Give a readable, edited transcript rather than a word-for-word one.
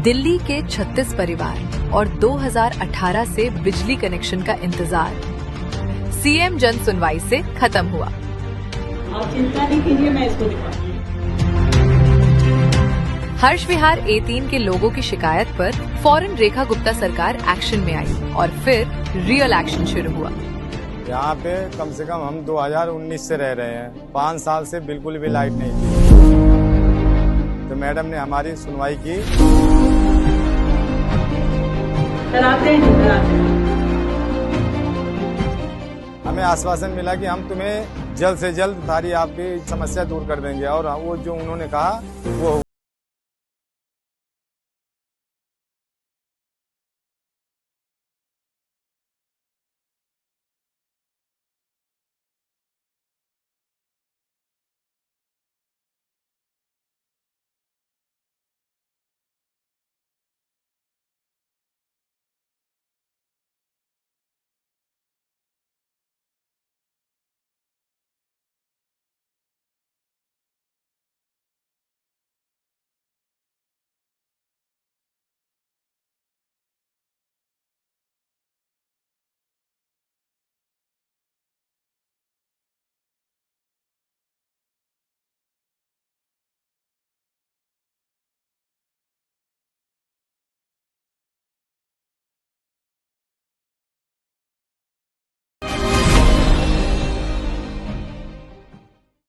दिल्ली के 36 परिवार और 2018 से बिजली कनेक्शन का इंतजार सीएम जन सुनवाई से खत्म हुआ। आप चिंता नहीं कीजिए, मैं इसको दिखाऊंगी। हर्ष विहार A3 के लोगों की शिकायत पर फौरन रेखा गुप्ता सरकार एक्शन में आई और फिर रियल एक्शन शुरू हुआ। यहाँ पे कम से कम हम 2019 से रह रहे हैं, 5 साल से बिल्कुल भी लाइट नहीं थी। तो मैडम ने हमारी सुनवाई की। कराते हैं। हमें आश्वासन मिला कि हम तुम्हें जल्द से जल्द सारी आपकी समस्या दूर कर देंगे और वो जो उन्होंने कहा वो